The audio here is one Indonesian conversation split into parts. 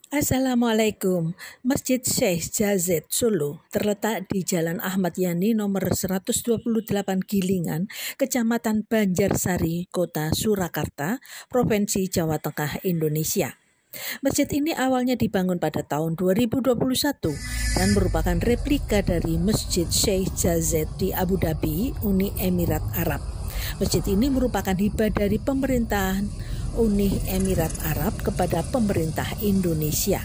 Assalamualaikum. Masjid Syekh Zayed Solo terletak di Jalan Ahmad Yani nomor 128 Gilingan, Kecamatan Banjarsari, Kota Surakarta, Provinsi Jawa Tengah, Indonesia. Masjid ini awalnya dibangun pada tahun 2021 dan merupakan replika dari Masjid Syekh Zayed di Abu Dhabi, Uni Emirat Arab. Masjid ini merupakan hibah dari pemerintahan Uni Emirat Arab kepada pemerintah Indonesia.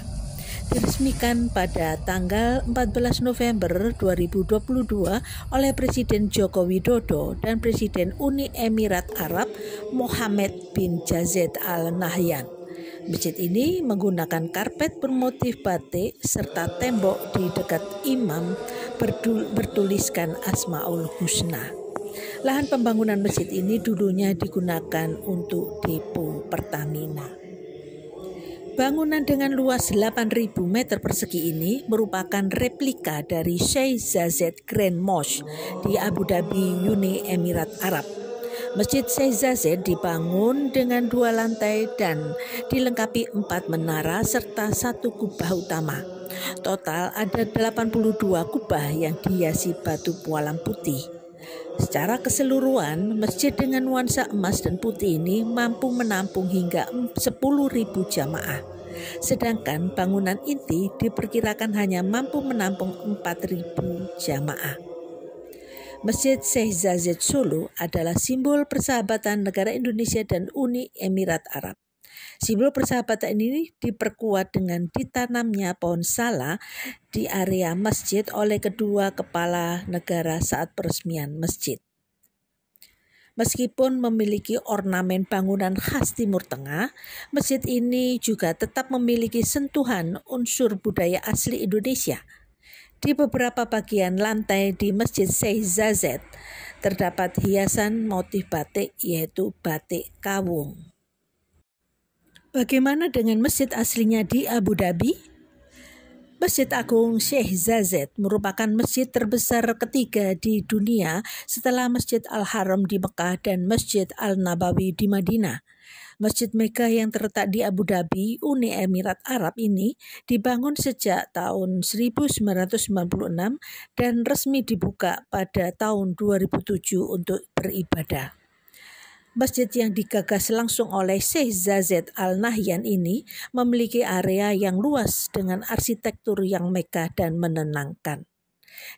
Diresmikan pada tanggal 14 November 2022 oleh Presiden Joko Widodo dan Presiden Uni Emirat Arab Mohammed bin Zayed Al Nahyan. Masjid ini menggunakan karpet bermotif batik serta tembok di dekat imam bertuliskan Asmaul Husna. Lahan pembangunan masjid ini dulunya digunakan untuk depo Pertamina. Bangunan dengan luas 8.000 meter persegi ini merupakan replika dari Syekh Zayed Grand Mosque di Abu Dhabi, Uni Emirat Arab. Masjid Syekh Zayed dibangun dengan 2 lantai dan dilengkapi 4 menara serta 1 kubah utama. Total ada 82 kubah yang dihiasi batu pualam putih. Secara keseluruhan, masjid dengan nuansa emas dan putih ini mampu menampung hingga 10.000 jamaah. Sedangkan bangunan inti diperkirakan hanya mampu menampung 4.000 jamaah. Masjid Syekh Zayed Solo adalah simbol persahabatan negara Indonesia dan Uni Emirat Arab. Simbol persahabatan ini diperkuat dengan ditanamnya pohon sala di area masjid oleh kedua kepala negara saat peresmian masjid. Meskipun memiliki ornamen bangunan khas Timur Tengah, masjid ini juga tetap memiliki sentuhan unsur budaya asli Indonesia. Di beberapa bagian lantai di Masjid Syekh Zayed terdapat hiasan motif batik, yaitu batik kawung. Bagaimana dengan masjid aslinya di Abu Dhabi? Masjid Agung Syekh Zayed merupakan masjid terbesar ketiga di dunia setelah Masjid Al-Haram di Mekah dan Masjid Al-Nabawi di Madinah. Masjid Mekah yang terletak di Abu Dhabi, Uni Emirat Arab ini dibangun sejak tahun 1996 dan resmi dibuka pada tahun 2007 untuk beribadah. Masjid yang digagas langsung oleh Syekh Zayed Al Nahyan ini memiliki area yang luas dengan arsitektur yang megah dan menenangkan.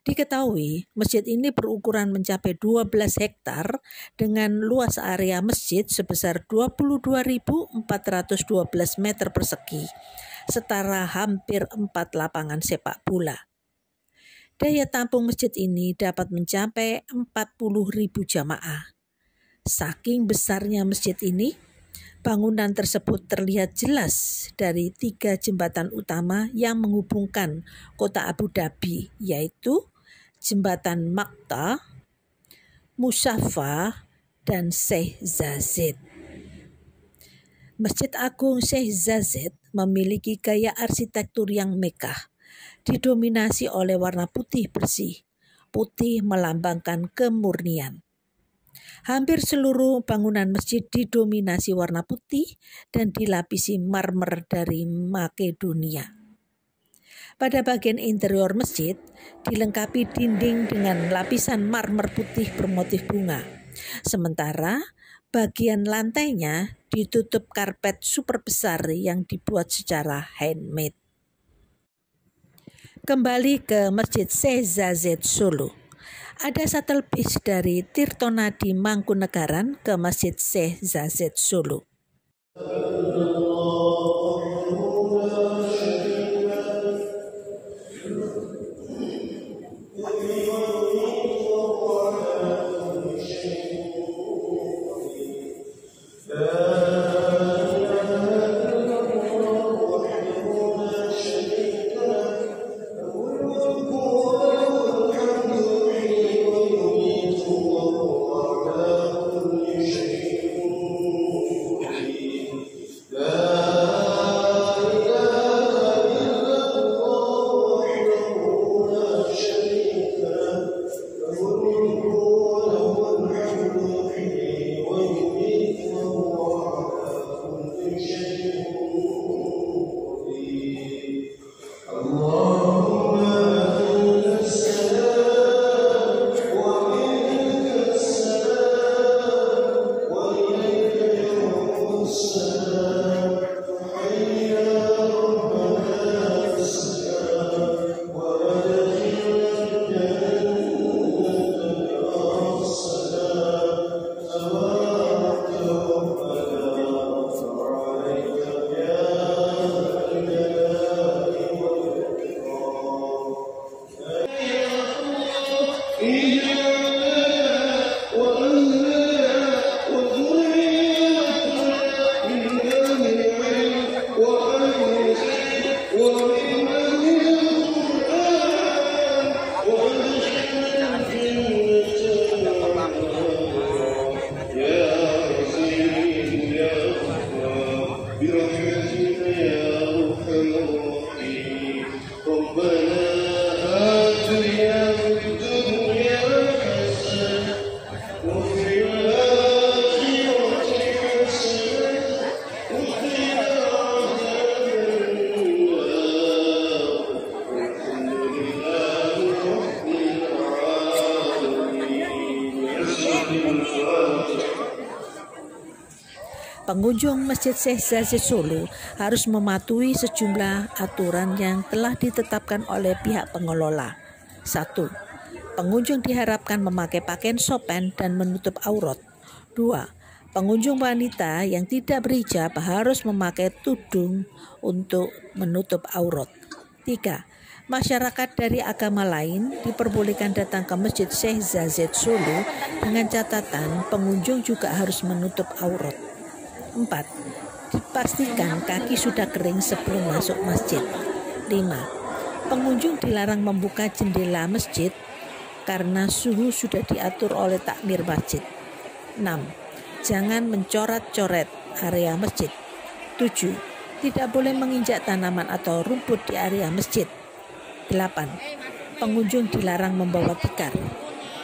Diketahui, masjid ini berukuran mencapai 12 hektar dengan luas area masjid sebesar 22.412 meter persegi, setara hampir 4 lapangan sepak bola. Daya tampung masjid ini dapat mencapai 40.000 jamaah. Saking besarnya masjid ini, bangunan tersebut terlihat jelas dari 3 jembatan utama yang menghubungkan kota Abu Dhabi, yaitu Jembatan Makta, Musafah, dan Syekh Zayed. Masjid Agung Syekh Zayed memiliki gaya arsitektur yang megah, didominasi oleh warna putih bersih. Putih melambangkan kemurnian. Hampir seluruh bangunan masjid didominasi warna putih dan dilapisi marmer dari Makedonia. Pada bagian interior masjid dilengkapi dinding dengan lapisan marmer putih bermotif bunga. Sementara bagian lantainya ditutup karpet super besar yang dibuat secara handmade. Kembali ke Masjid Syekh Zayed Solo. Ada shuttle bus dari Tirtonadi Mangkunegaran ke Masjid Syekh Zayed Solo. pengunjung Masjid Syekh Zayed Solo harus mematuhi sejumlah aturan yang telah ditetapkan oleh pihak pengelola. 1. Pengunjung diharapkan memakai pakaian sopan dan menutup aurat. 2. Pengunjung wanita yang tidak berhijab harus memakai tudung untuk menutup aurat. 3. Masyarakat dari agama lain diperbolehkan datang ke Masjid Syekh Zayed Solo dengan catatan pengunjung juga harus menutup aurat. 4. Dipastikan kaki sudah kering sebelum masuk masjid. 5. Pengunjung dilarang membuka jendela masjid karena suhu sudah diatur oleh takmir masjid. 6. Jangan mencoret-coret area masjid. 7. Tidak boleh menginjak tanaman atau rumput di area masjid. 8. Pengunjung dilarang membawa tikar.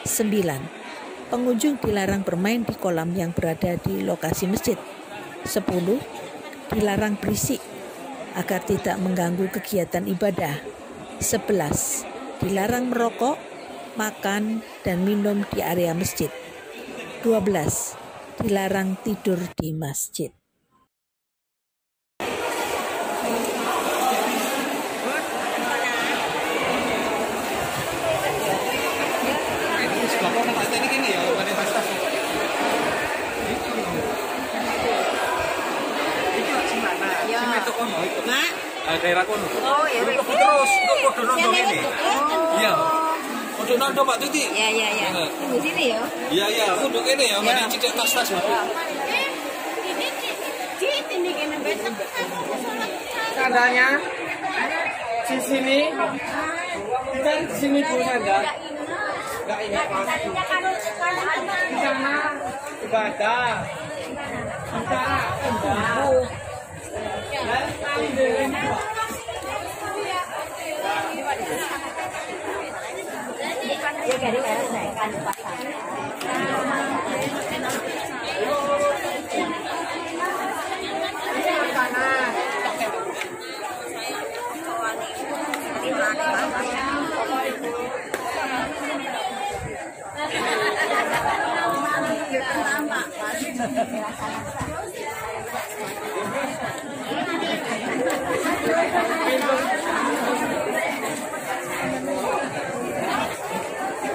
9. Pengunjung dilarang bermain di kolam yang berada di lokasi masjid. 10. Dilarang berisik agar tidak mengganggu kegiatan ibadah. 11. Dilarang merokok, makan, dan minum di area masjid. 12. Dilarang tidur di masjid. Daerah kono. Oh iya. Terus kok kudu nondong ini. Iya. Kudu nondong Pak Tuti. Iya. Tunggu sini ya. Iya, kudu kene ya, mari cicik tas-tas Pak. Ini kene besok. Sandalnya di sini dan di sini Bu sandal. Enggak ingat pasti. Di sana ibadah. Di sana tembakau. Dan ambilin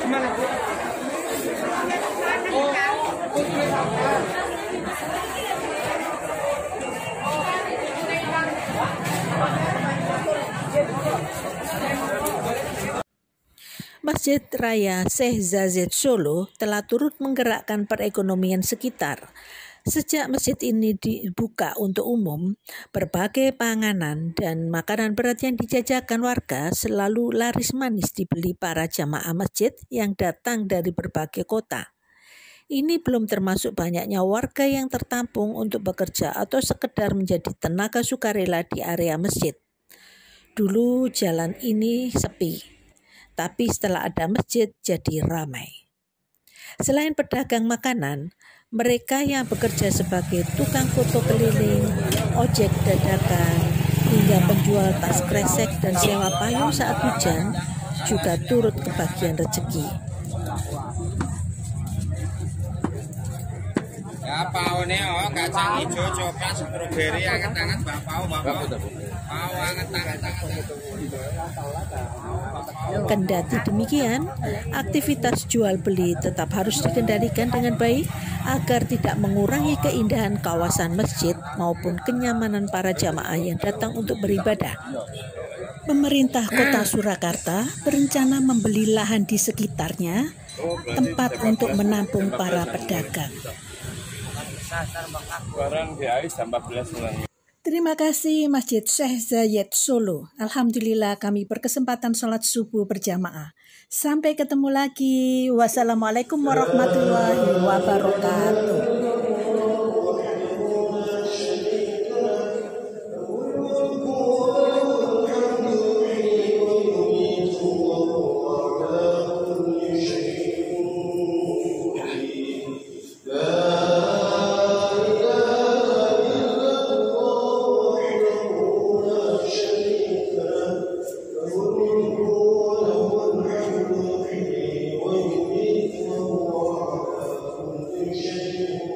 gimana Bu? Masjid Raya Syekh Zayed Solo telah turut menggerakkan perekonomian sekitar. Sejak masjid ini dibuka untuk umum, berbagai panganan dan makanan berat yang dijajakan warga selalu laris manis dibeli para jamaah masjid yang datang dari berbagai kota. Ini belum termasuk banyaknya warga yang tertampung untuk bekerja atau sekedar menjadi tenaga sukarela di area masjid. Dulu jalan ini sepi, tapi setelah ada masjid jadi ramai. Selain pedagang makanan, mereka yang bekerja sebagai tukang foto keliling, ojek dadakan, hingga penjual tas kresek dan sewa payung saat hujan juga turut kebagian rezeki. Ya pau ne kacang hijau, coklat, stroberi, anget-anget pau anget-anget. Kendati demikian, aktivitas jual beli tetap harus dikendalikan dengan baik agar tidak mengurangi keindahan kawasan masjid maupun kenyamanan para jamaah yang datang untuk beribadah. Pemerintah Kota Surakarta berencana membeli lahan di sekitarnya, tempat untuk menampung para pedagang. Terima kasih Masjid Syekh Zayed Solo. Alhamdulillah kami berkesempatan sholat subuh berjamaah. Sampai ketemu lagi. Wassalamualaikum warahmatullahi wabarakatuh. Thank you.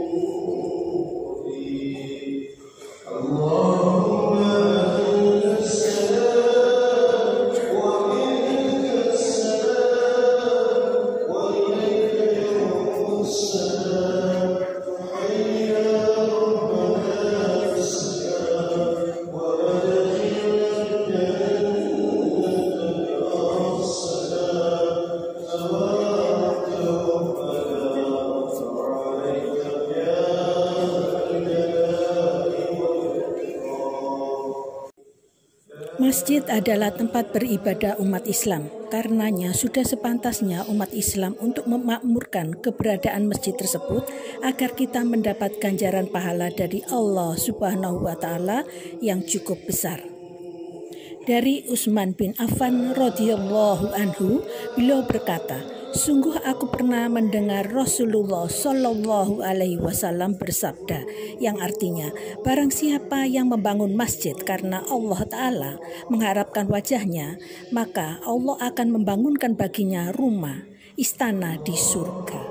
Masjid adalah tempat beribadah umat Islam. Karenanya sudah sepantasnya umat Islam untuk memakmurkan keberadaan masjid tersebut agar kita mendapat ganjaran pahala dari Allah Subhanahu wa taala yang cukup besar. Dari Utsman bin Affan radhiyallahu anhu, beliau berkata, "Sungguh aku pernah mendengar Rasulullah Shallallahu alaihi wasallam bersabda, yang artinya, barang siapa yang membangun masjid karena Allah Ta'ala mengharapkan wajahnya, maka Allah akan membangunkan baginya rumah, istana di surga."